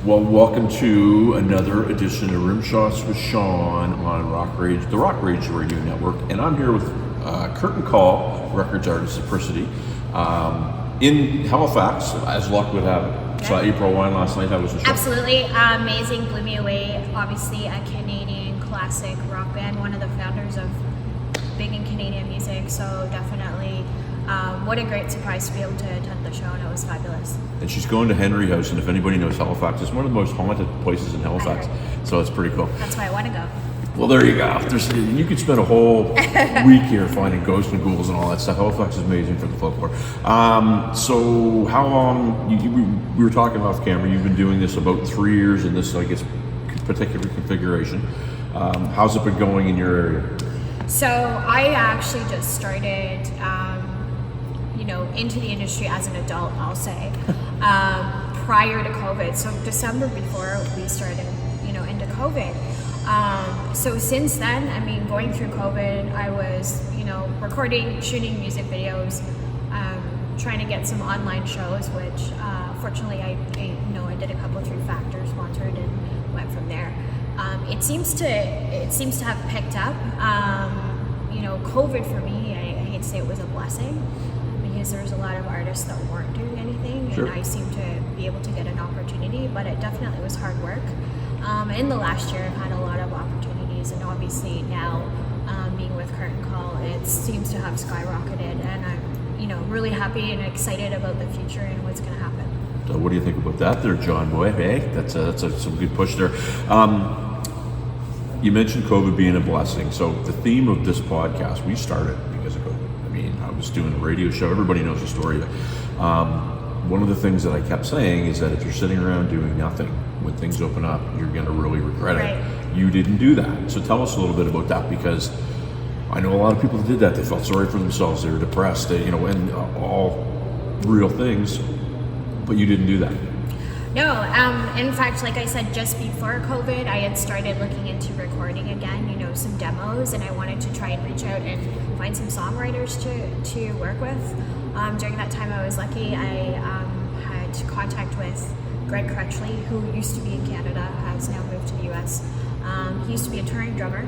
Well, welcome to another edition of Rimshots with Sean on the Rock Rage Radio Network, and I'm here with Curtain Call Records artist Apricity in Halifax, as luck would have it. Saw April Wine last night. How was the show? Absolutely amazing, blew me away. Obviously, a Canadian classic rock band, one of the founders of big in Canadian music. So definitely, what a great surprise to be able to attend the show, and it was fabulous. And she's going to Henry House, and if anybody knows Halifax, it's one of the most haunted places in Halifax. So it's pretty cool. That's why I want to go. Well, there you go. You could spend a whole week here finding ghosts and ghouls and all that stuff. Halifax is amazing for the folklore. So how long, we were talking off camera, you've been doing this about 3 years in this, I guess, particular configuration. How's it been going in your area? So I actually just started, into the industry as an adult, I'll say, prior to COVID. So December before we started, into COVID. So since then, going through COVID, I was, recording, shooting music videos, trying to get some online shows, which fortunately I did a couple through Factor sponsored and went from there. It seems to have picked up. COVID for me, I hate to say it was a blessing, because there's a lot of artists that weren't doing anything, Sure. And I seemed to be able to get an opportunity, but it definitely was hard work. In the last year, I've had a lot of opportunities, and obviously now, being with Curtain Call, it seems to have skyrocketed, and I'm, really happy and excited about the future and what's going to happen. So what do you think about that there, John Boy? Hey, that's some good push there. You mentioned COVID being a blessing. So the theme of this podcast, we started because of COVID. I was doing a radio show. Everybody knows the story. One of the things that I kept saying is that if you're sitting around doing nothing, when things open up, you're going to really regret it. You didn't do that. So tell us a little bit about that, because I know a lot of people that did that. They felt sorry for themselves. They were depressed, and all real things, but you didn't do that. No, in fact, like I said, just before COVID, I had started looking into recording again, some demos, and I wanted to try and reach out and find some songwriters to work with. During that time, I was lucky. I had contact with Greg Crutchley, who used to be in Canada, has now moved to the US. He used to be a touring drummer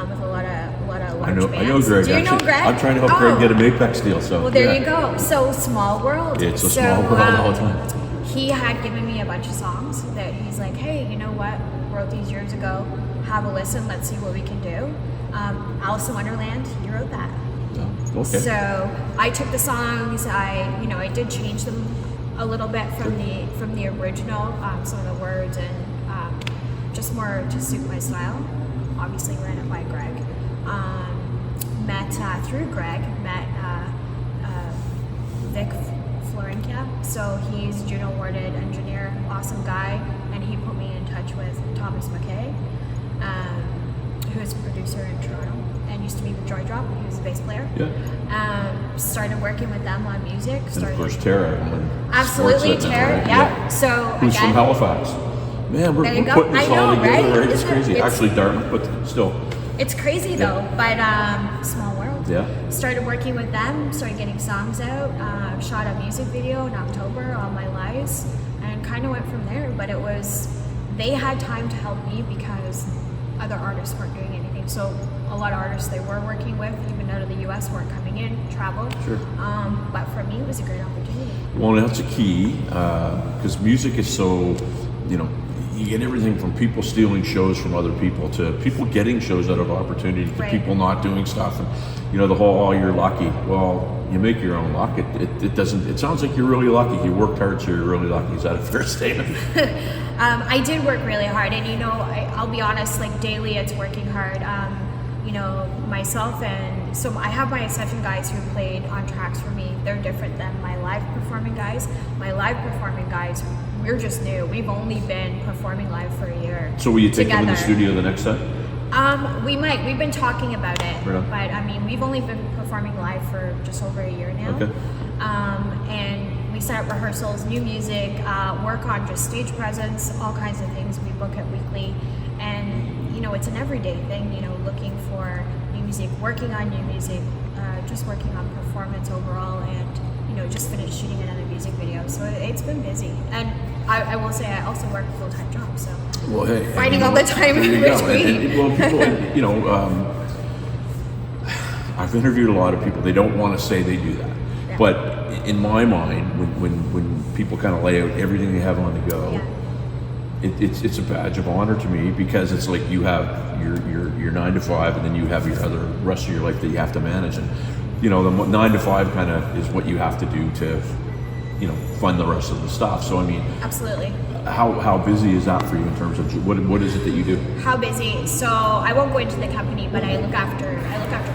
with a lot of large bands. I know Greg. Do you know Greg? I'm trying to help Greg get a Mapex deal. So well, there you go. So small world. It's a small world all the time. He had given me a bunch of songs that he's like, hey, you know what? Wrote these years ago. Have a listen. Let's see what we can do. Alice in Wonderland. He wrote that. Oh, okay. So I took the songs. I did change them a little bit from the original. Some of the words and just more to suit my style. Obviously, ran it by Greg. Through Greg, met Vic Florenkamp. So he's Juno awarded engineer, awesome guy, and he put me in touch with Thomas McKay, who is a producer in Toronto and used to be with Joy Drop. He was a bass player. Yeah. Started working with them on music. And of course, Tara. Absolutely, Tara. Right? Yeah. So who's from Halifax? Man, we're putting this all together, right? It's crazy. Actually, Dartmouth, but still. It's crazy though, but small world. Yeah. Started working with them, started getting songs out, shot a music video in October, All My Lives, and kind of went from there. But they had time to help me because other artists weren't doing anything. So a lot of artists they were working with, even out of the US, weren't coming in, travel. Sure. But for me, it was a great opportunity. Well, that's a key, because music is so, you get everything from people stealing shows from other people to people getting shows out of opportunity to people not doing stuff. And, the whole, you're lucky. Well, you make your own luck. It sounds like you're really lucky. You worked hard, so you're really lucky. Is that a fair statement? I did work really hard, and I'll be honest, like daily it's working hard. Myself, and so I have my session guys who played on tracks for me. They're different than my live performing guys. My live performing guys, we're just new. We've only been performing live for a year. So will you take them in the studio the next time? We might. We've been talking about it, right, but we've only been performing live for just over a year now. Okay. And we set up rehearsals, new music, work on just stage presence, all kinds of things. We book it weekly, and it's an everyday thing. Looking for new music, working on new music, just working on performance overall, and just finished shooting another music video. So it's been busy, and I will say I also work a full-time job, so Well, hey, finding all the time in between. Well, people, you know, I've interviewed a lot of people. They don't want to say they do that, Yeah. but in my mind, when people kind of lay out everything they have on the go, Yeah. it's a badge of honor to me, because it's like you have your 9 to 5, and then you have your other rest of your life that you have to manage, and you know, the 9 to 5 kind of is what you have to do to, you know, fund the rest of the stuff. So I mean, Absolutely. how busy is that for you in terms of what is it that you do? How busy? So I won't go into the company, but I look after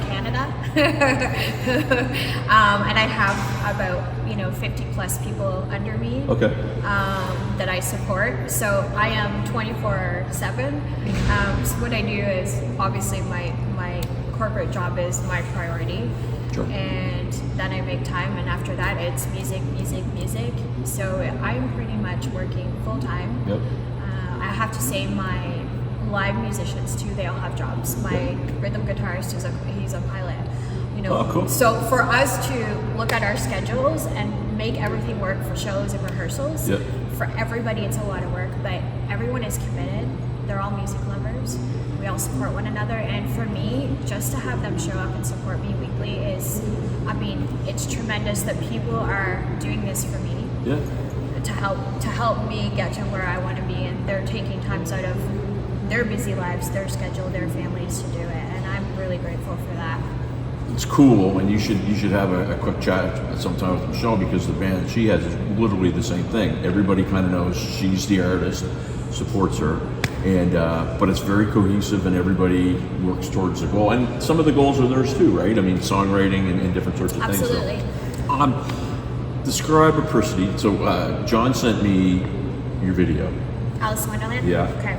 Canada, and I have about 50 plus people under me. Okay. That I support. So I am 24/7. So what I do is, obviously my corporate job is my priority. Sure. And then I make time, and after that it's music. So I'm pretty much working full time. Yep. I have to say my live musicians too, they all have jobs. My rhythm guitarist he's a pilot. Oh, cool. So for us to look at our schedules and make everything work for shows and rehearsals, Yep. for everybody it's a lot of work, but everyone is committed. They're all music lovers. We all support one another, and for me, just to have them show up and support me weekly is, I mean, it's tremendous that people are doing this for me. Yeah. To help me get to where I want to be, and they're taking times out of their busy lives, their schedule, their families to do it, and I'm really grateful for that. It's cool, and you should have a quick chat sometime with Michelle, because the band that she has is literally the same thing. Everybody kind of knows she's the artist, supports her, and but it's very cohesive, and everybody works towards the goal. And some of the goals are theirs too, right? I mean, songwriting and different sorts of Absolutely. things. Absolutely. Describe Apricity. So John sent me your video. Alice in Wonderland? Yeah. Okay.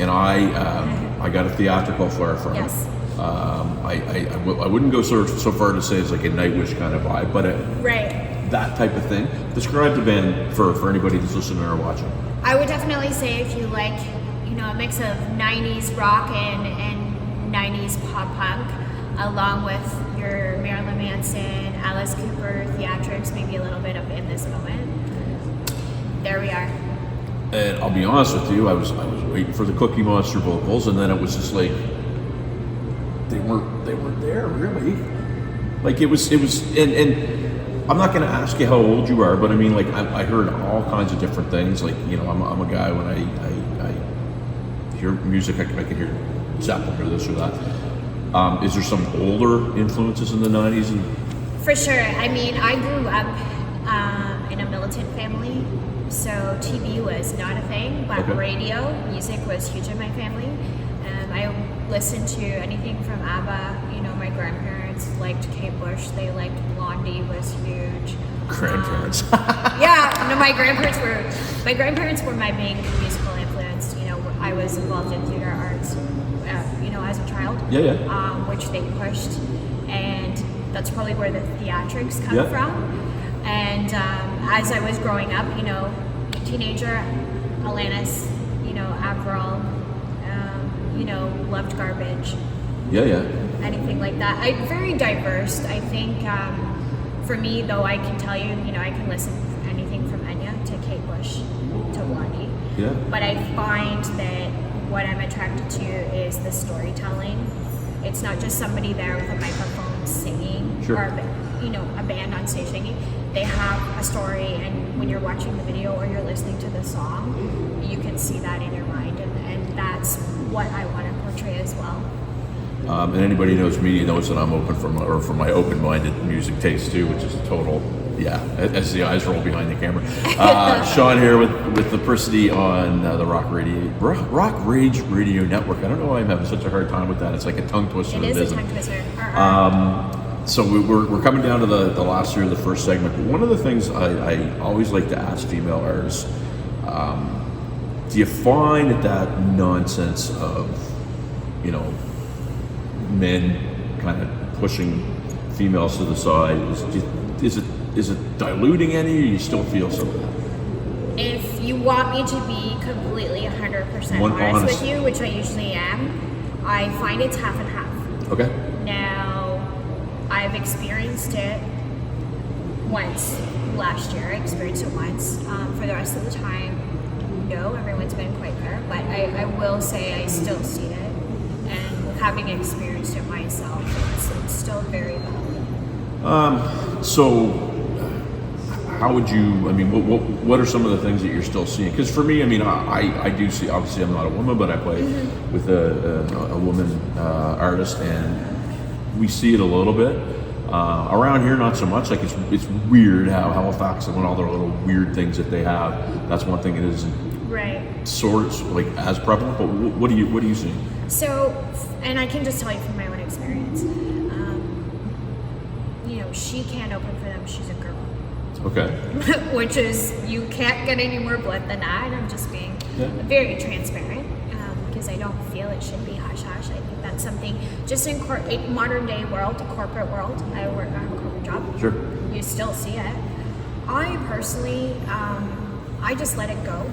And I got a theatrical flair from Yes. it. I wouldn't go so far to say it's like a Nightwish kind of vibe, but Right. that type of thing. Describe the band for anybody that's listening or watching. I would definitely say if you like, a mix of 90s rock and 90s pop punk, along with your Marilyn Manson, Alice Cooper, theatrics, maybe a little bit of In This Moment. There we are. And I'll be honest with you, I was waiting for the Cookie Monster vocals, and then it was just like they weren't there really. Like it was, and I'm not going to ask you how old you are, but I mean, like I heard all kinds of different things. Like I'm a guy, when I hear music, I can hear Zeppelin or this or that. Is there some older influences in the 90s? For sure. I mean, I grew up in a militant family, so TV was not a thing, but Okay. radio, music was huge in my family. I listened to anything from ABBA. My grandparents liked Kate Bush. They liked Blondie, was huge. Grandparents. Yeah, no, my grandparents were my main musical influence. I was involved in theater arts, as a child. Yeah. Which they pushed, and that's probably where the theatrics come Yeah. from. And as I was growing up, teenager, Alanis, Avril, loved Garbage. Yeah. Anything like that. I'm very diverse. I think for me, though, I can tell you, I can listen to anything from Enya to Kate Bush to Blondie. Yeah. But I find that what I'm attracted to is the storytelling. It's not just somebody there with a microphone singing, Sure. or a band on stage singing. They have a story, and when you're watching the video or you're listening to the song, you can see that in your mind, and that's what I want to portray as well. And anybody who knows me knows that I'm open for my open-minded music taste too, which is a total, as the eyes roll behind the camera. Sean here with Apricity on the Rock Rage Radio Network. I don't know why I'm having such a hard time with that. It's like a tongue twister. It is a tongue twister. So we're coming down to the last year of the first segment. But one of the things I always like to ask female artists, do you find that nonsense of, men kind of pushing females to the side, is it diluting any, or you still feel so? If you want me to be completely 100% honest with you, which I usually am, I find it's half and half. Okay. Now, I've experienced it once last year. I experienced it once. For the rest of the time, no, everyone's been quite fair. But I will say I still see it. And having experienced it myself, it's still very valid. So how would you, I mean, what are some of the things that you're still seeing? Because for me, I mean, I do see, obviously I'm not a woman, but I play with a woman artist, and we see it a little bit. Around here, not so much. Like it's weird how Halifax and all their little weird things that they have. That's one thing it isn't sort of like as prevalent. But what are you seeing? So, and I can just tell you from my own experience. You know, she can't open for them. She's a girl. Okay. Which is, you can't get any more blunt than that. I'm just being very transparent because I don't feel it should be hush hush. I think that's something just in modern day world, corporate world. I have a corporate job. Sure. You still see it. I personally, I just let it go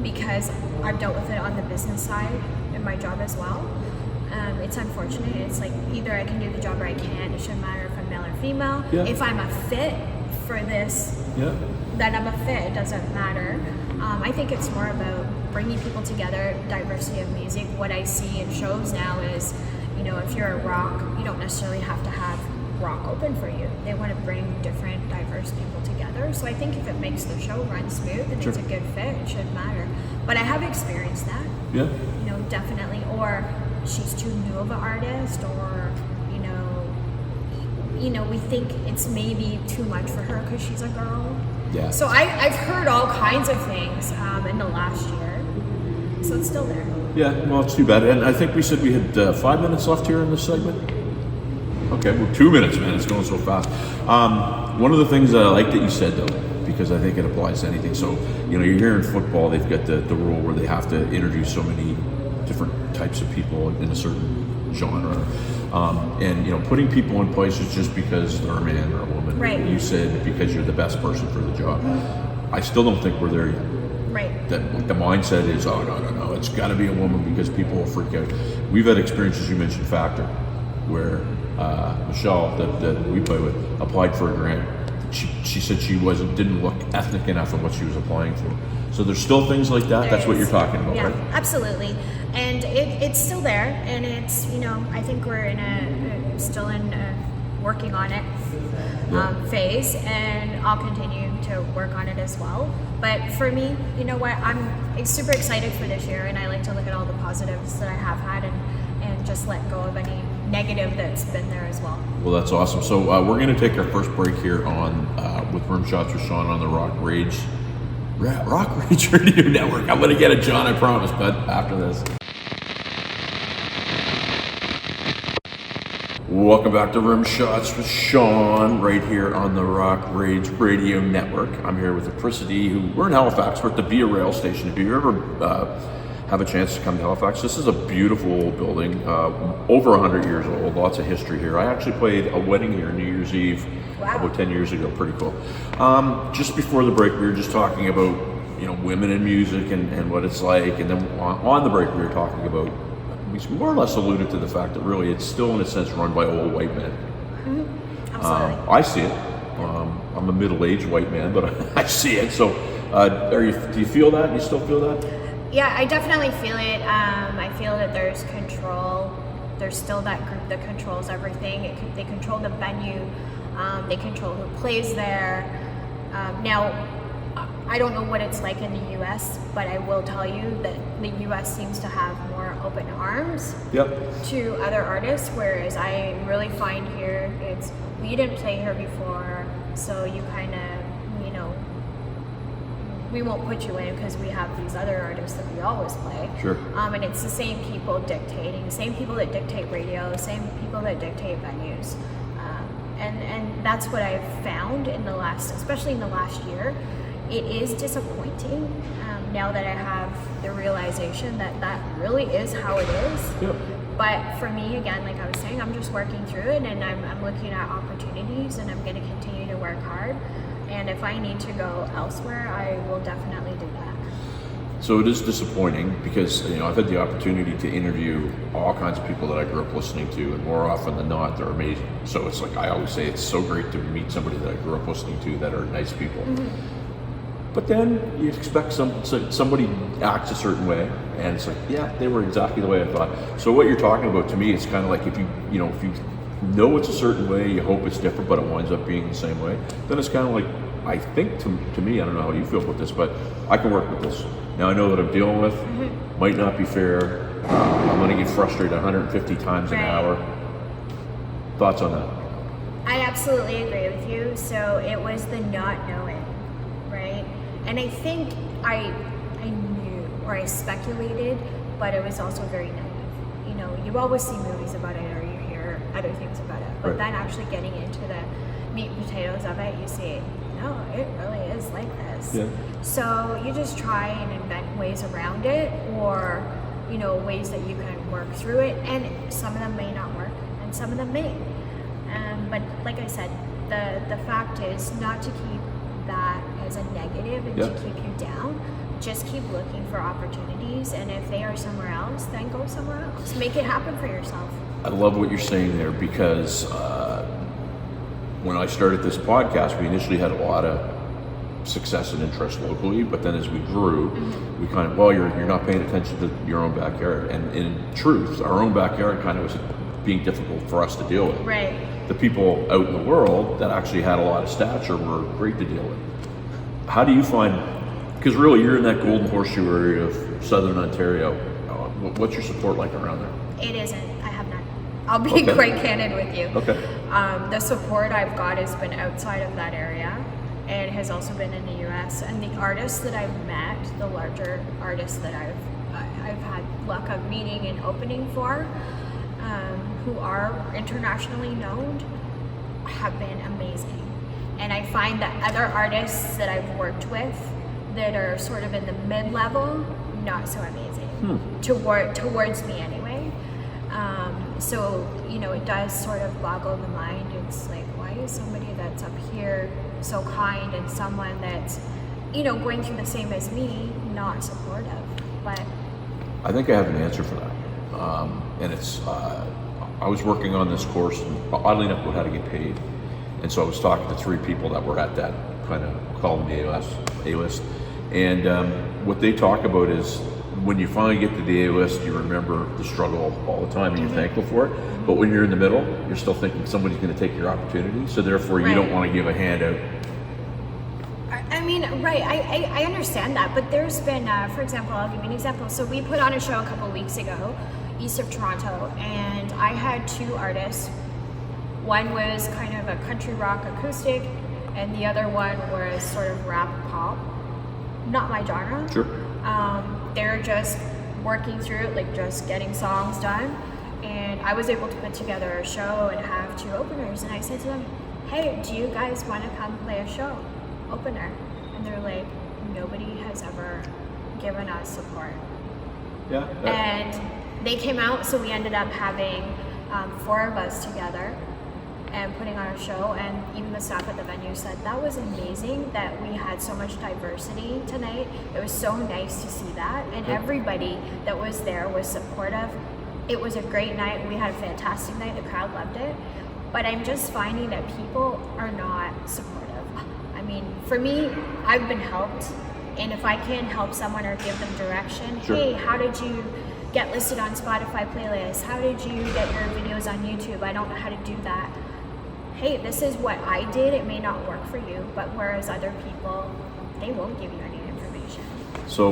because I've dealt with it on the business side in my job as well. It's unfortunate. It's like either I can do the job or I can't. It shouldn't matter if I'm male or female. Yeah. If I'm a fit for this, then I'm a fit. It doesn't matter. I think it's more about bringing people together, diversity of music. What I see in shows now is, you know, if you're a rock, you don't necessarily have to have rock open for you. They want to bring different, diverse people together. So I think if it makes the show run smooth and it's a good fit, it shouldn't matter. But I have experienced that. Yeah. You know, definitely. Or she's too new of an artist, or you know, we think it's maybe too much for her because she's a girl. Yeah. So I've heard all kinds of things in the last year. So it's still there. Yeah, well, it's too bad. And I think we said we had 5 minutes left here in this segment. Okay, well, 2 minutes, man. It's going so fast. One of the things that I like that you said, though, because I think it applies to anything. So, you know, you're here in football, they've got the rule where they have to introduce so many different types of people in a certain genre. And, you know, putting people in places just because they're a man or a woman. Right. You said because you're the best person for the job. I still don't think we're there yet. Right. That the mindset is, oh, no, it's got to be a woman because people will freak out. We've had experiences, you mentioned Factor, where Michelle, that we play with, applied for a grant. She said she didn't look ethnic enough in what she was applying for. So there's still things like that. That's what you're talking about, yeah, right? Absolutely. And it's still there, and it's, you know, I think we're still in working on it phase, and I'll continue to work on it as well. But for me, you know what, I'm super excited for this year, and I like to look at all the positives that I have had and just let go of any negative that's been there as well. Well, that's awesome. So we're going to take our first break here on with Rimshots with Sean on the Rock Rage Radio Network. I'm going to get it, John, I promise, but after this. Welcome back to Rimshots with Sean, right here on the Rock Rage Radio Network. I'm here with Apricity, who we're in Halifax. We're at the Via Rail Station. If you ever have a chance to come to Halifax, this is a beautiful old building, over 100 years old, lots of history here. I actually played a wedding here New Year's Eve about 10 years ago, pretty cool. Just before the break, we were just talking about, you know, women in music and what it's like, and then on the break we were talking about, we more or less alluded to the fact that really it's still in a sense run by old white men. Mm-hmm. Absolutely. I see it. I'm a middle-aged white man, but I see it. So do you feel that? You still feel that? Yeah, I definitely feel it. I feel that there's control. There's still that group that controls everything. They control the venue. They control who plays there. Now, I don't know what it's like in the U.S., but I will tell you that the U.S. seems to have more open arms to other artists, whereas I really find here we didn't play here before, so you kind of, you know, we won't put you in because we have these other artists that we always play. Sure. And it's the same people dictating, the same people that dictate radio, the same people that dictate venues. And that's what I've found especially in the last year. It is disappointing now that I have the realization that really is how it is. Yep. But for me, again, like I was saying, I'm just working through it, and I'm looking at opportunities, and I'm going to continue to work hard. And if I need to go elsewhere, I will definitely do that. So it is disappointing because, you know, I've had the opportunity to interview all kinds of people that I grew up listening to, and more often than not, they're amazing. So it's like, I always say, it's so great to meet somebody that I grew up listening to that are nice people. But then you expect somebody acts a certain way, and it's like, yeah, they were exactly the way I thought. So what you're talking about, to me, it's kind of like if you know it's a certain way, you hope it's different, but it winds up being the same way, then it's kind of like, I think to me, I don't know how you feel about this, but I can work with this. Now I know that I'm dealing with, might not be fair, I'm gonna get frustrated 150 times an hour. Thoughts on that? I absolutely agree with you. So it was the not knowing, right? And I think I knew, or I speculated, but it was also very naive. You know, you always see movies about it, or you hear other things about it, but then actually getting into the meat and potatoes of it, you see, no, it really is like this. Yeah. So you just try and invent ways around it, or, you know, ways that you can work through it, and some of them may not work, and some of them may. But like I said, the fact is not to keep that as a negative and to keep you down. Just keep looking for opportunities, and if they are somewhere else, then go somewhere else. Make it happen for yourself. I love what you're saying there, because when I started this podcast, we initially had a lot of success and interest locally, but then as we grew, we kind of, well, you're not paying attention to your own backyard. And in truth, our own backyard kind of was being difficult for us to deal with. Right. The people out in the world that actually had a lot of stature were great to deal with. How do you find, because really you're in that Golden Horseshoe area of Southern Ontario, what's your support like around there? It isn't. I have none. I'll be quite candid with you. Okay. The support I've got has been outside of that area, and has also been in the US. And the artists that I've met, the larger artists that I've had luck of meeting and opening for, who are internationally known, have been amazing. And I find that other artists that I've worked with that are sort of in the mid-level, not so amazing. Towards me anyway. So, you know, it does sort of boggle the mind. It's like, why is somebody that's up here so kind, and someone that's, you know, going through the same as me, not supportive? But I think I have an answer for that. And it's, I was working on this course, and oddly enough, about how to get paid. And so I was talking to 3 people that were at that kind of, call them the A-list. And what they talk about is, when you finally get to the A-list, you remember the struggle all the time, and you're thankful for it. But when you're in the middle, you're still thinking somebody's going to take your opportunity. So therefore, you don't want to give a handout. I mean, I understand that, but there's been, for example, I'll give you an example. So we put on a show a couple of weeks ago, east of Toronto, and I had 2 artists. One was kind of a country rock acoustic, and the other one was sort of rap pop. Not my genre. Sure. They're just working through it, like just getting songs done. And I was able to put together a show and have 2 openers. And I said to them, hey, do you guys want to come play a show? Opener. And they're like, nobody has ever given us support. Yeah. And they came out, so we ended up having 4 of us together and putting on a show, and even the staff at the venue said that was amazing that we had so much diversity tonight. It was so nice to see that, and everybody that was there was supportive. It was a great night. We had a fantastic night. The crowd loved it. But I'm just finding that people are not supportive. I mean, for me, I've been helped, and if I can help someone or give them direction, hey, how did you get listed on Spotify playlists? How did you get your videos on YouTube? I don't know how to do that. Hey, this is what I did. It may not work for you, but whereas other people, they won't give you any information. So,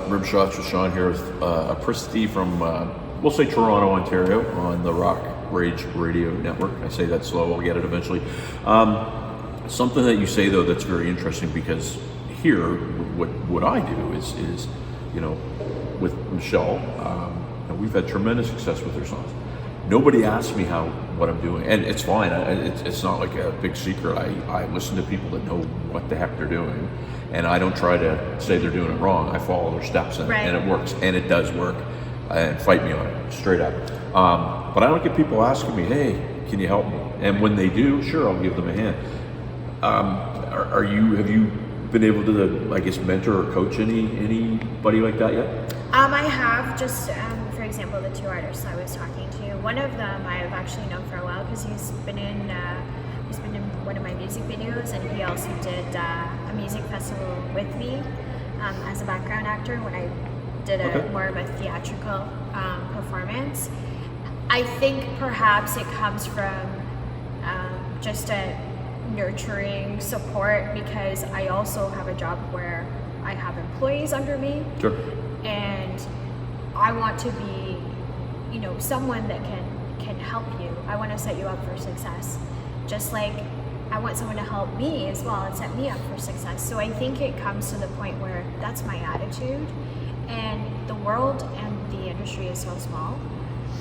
Rimshots with Sean here with Apricity from, we'll say Toronto, Ontario, on the Rock Rage Radio Network. I say that slow, I'll get it eventually. Something that you say, though, that's very interesting, because here, what I do is you know, with Michelle, and we've had tremendous success with her songs. Nobody asks me what I'm doing, and it's fine. It's not like a big secret. I listen to people that know what the heck they're doing, and I don't try to say they're doing it wrong. I follow their steps, and it works, and it does work. And fight me on it, straight up. But I don't get people asking me, "Hey, can you help me?" And when they do, sure, I'll give them a hand. Have you been able to, I guess, mentor or coach anybody like that yet? I have just, for example, the two artists I was talking to. One of them I've actually known for a while because he's been in one of my music videos, and he also did a music festival with me as a background actor when I did more of a theatrical performance. I think perhaps it comes from just a nurturing support, because I also have a job where I have employees under me. Sure. And I want to be, someone that can help you. I want to set you up for success. Just like I want someone to help me as well and set me up for success. So I think it comes to the point where that's my attitude. And the world and the industry is so small.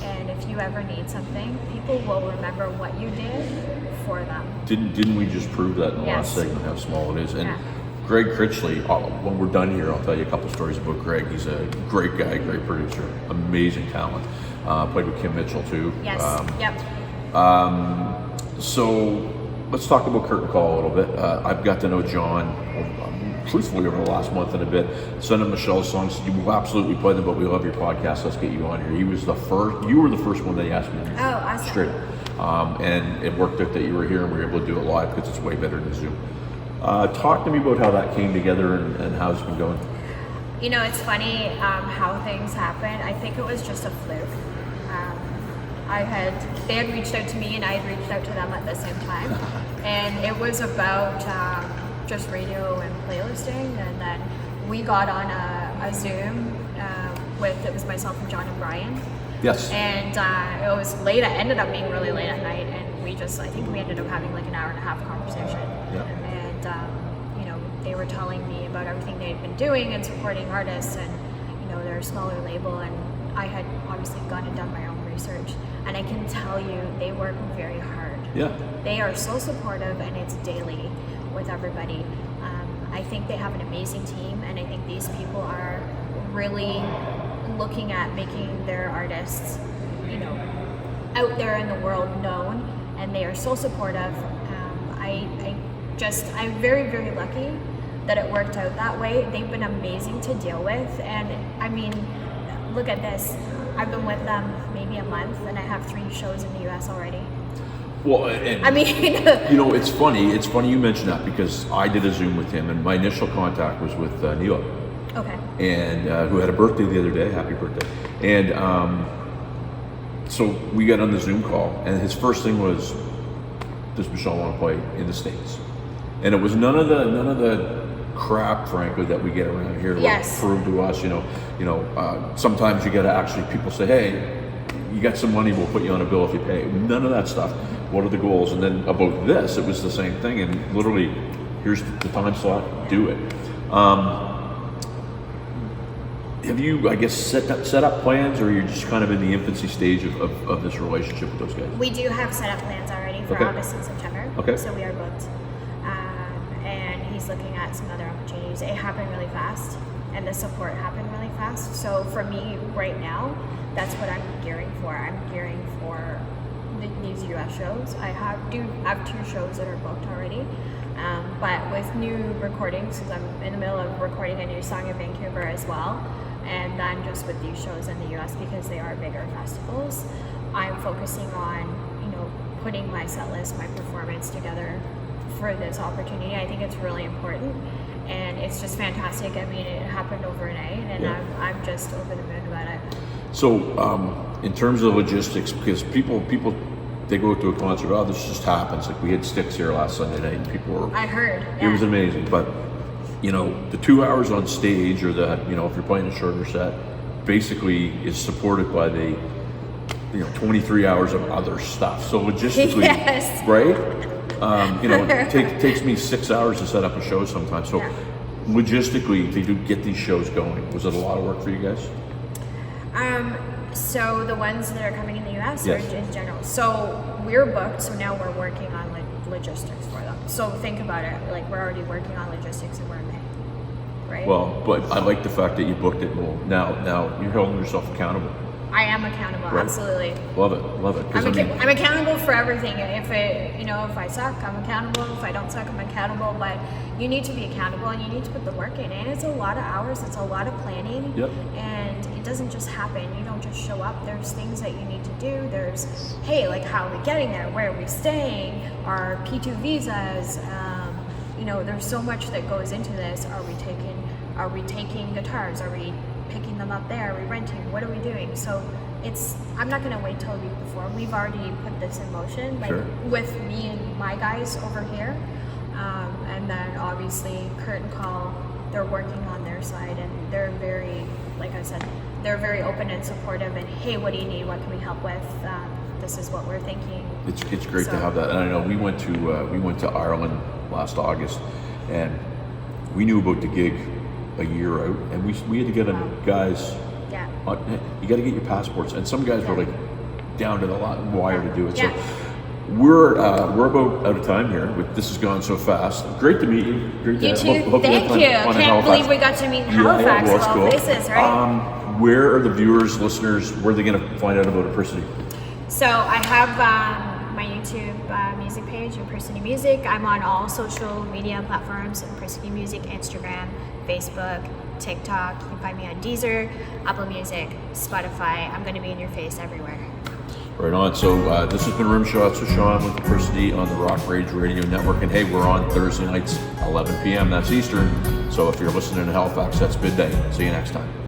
And if you ever need something, people will remember what you did for them. Didn't we just prove that in the last segment, how small it is? And Greg Critchley, when we're done here, I'll tell you a couple stories about Greg. He's a great guy, great producer, amazing talent. Played with Kim Mitchell too. Yes, So let's talk about Curtain Call a little bit. I've got to know John truthfully over the last month and a bit. Sent him Michelle's songs. You will absolutely play them, but we love your podcast. Let's get you on here. You were the first one that he asked me. Oh, awesome. Straight up. And it worked out that you were here and we were able to do it live because it's way better than Zoom. Talk to me about how that came together and how it's been going. It's funny how things happen. I think it was just a fluke. They had reached out to me and I had reached out to them at the same time. And it was about just radio and playlisting. And then we got on a Zoom it was myself and John and Brian. Yes. And it was late. It ended up being really late at night. And I think we ended up having like an hour and a half conversation. Yeah. And they were telling me about everything they'd been doing and supporting artists, and they're a smaller label, and I had obviously gone and done my own research, and I can tell you they work very hard. Yeah. They are so supportive, and it's daily with everybody. I think they have an amazing team, and I think these people are really looking at making their artists, out there in the world known, and they are so supportive. I'm very, very lucky that it worked out that way. They've been amazing to deal with, and I mean, look at this. I've been with them maybe a month, and I have 3 shows in the US already. Well, and I mean, it's funny. It's funny you mention that because I did a Zoom with him, and my initial contact was with Neil. Okay. And who had a birthday the other day. Happy birthday! And so we got on the Zoom call, and his first thing was, "Does Michelle want to play in the States?" And it was none of the crap, frankly, that we get around here. Yes. Like, prove to us, sometimes you got to actually, people say, "Hey, you got some money, we'll put you on a bill if you pay." None of that stuff. What are the goals? And then about this, it was the same thing. And literally, here's the time slot, do it. Have you, I guess, set up plans, or you're just kind of in the infancy stage of this relationship with those guys? We do have set up plans already for August and September. Okay. So we are booked. And he's looking at some other opportunities. It happened really fast, and the support happened really fast. So for me right now, that's what I'm gearing for. I'm gearing for these US shows. I have 2 shows that are booked already. But with new recordings, because I'm in the middle of recording a new song in Vancouver as well, and then just with these shows in the US because they are bigger festivals, I'm focusing on, putting my set list, my performance together for this opportunity. I think it's really important, and it's just fantastic. I mean, it happened overnight, and I'm just over the moon about it. So, in terms of logistics, because people they go to a concert, oh, this just happens. Like we had Styx here last Sunday night, and people were. I heard. It was amazing, but the 2 hours on stage, or the if you're playing a shorter set, basically is supported by the 23 hours of other stuff. So logistically, yes. Right? It takes me 6 hours to set up a show sometimes. So logistically, to get these shows going, was it a lot of work for you guys? So the ones that are coming in the US Yes. or in general. So we're booked, so now we're working on logistics for them. So think about it, like we're already working on logistics and we're in May, right? Well, but I like the fact that you booked it. Well, now you're holding yourself accountable. I am accountable, Right. absolutely. Love it. 'Cause I'm accountable for everything. If I suck, I'm accountable. If I don't suck, I'm accountable. But you need to be accountable, and you need to put the work in. And it's a lot of hours. It's a lot of planning. Yep. And it doesn't just happen. You don't just show up. There's things that you need to do. There's, hey, like, how are we getting there? Where are we staying? Our P2 visas. There's so much that goes into this. Are we taking guitars? Are we picking them up there? Are we renting? What are we doing? So I'm not going to wait till a week before. We've already put this in motion, like, Sure. with me and my guys over here. And then obviously Kurt and Call, they're working on their side, and they're very, like I said, they're very open and supportive, and hey, what do you need? What can we help with? This is what we're thinking. It's great to have that. And I know we went to Ireland last August, and we knew about the gig a year out, and we had to get guys. Yeah. You got to get your passports, and some guys were like down to the wire to do it. Yeah. So we're about out of time here. This has gone so fast. Great to meet you. Great to You too. hope you Thank have you. fun in Can't Halifax. believe we got to meet in Halifax, well, it's of all cool. places, right? Where are the viewers, listeners? Where are they going to find out about Apricity? So I have my YouTube music page, Apricity Music. I'm on all social media platforms: Apricity Music, Instagram, Facebook, TikTok. You can find me on Deezer, Apple Music, Spotify. I'm going to be in your face everywhere. Right on. So this has been Rimshots with Sean with Apricity on the Rock Rage Radio Network. And hey, we're on Thursday nights, 11 p.m. That's Eastern. So if you're listening in Halifax, that's midday. See you next time.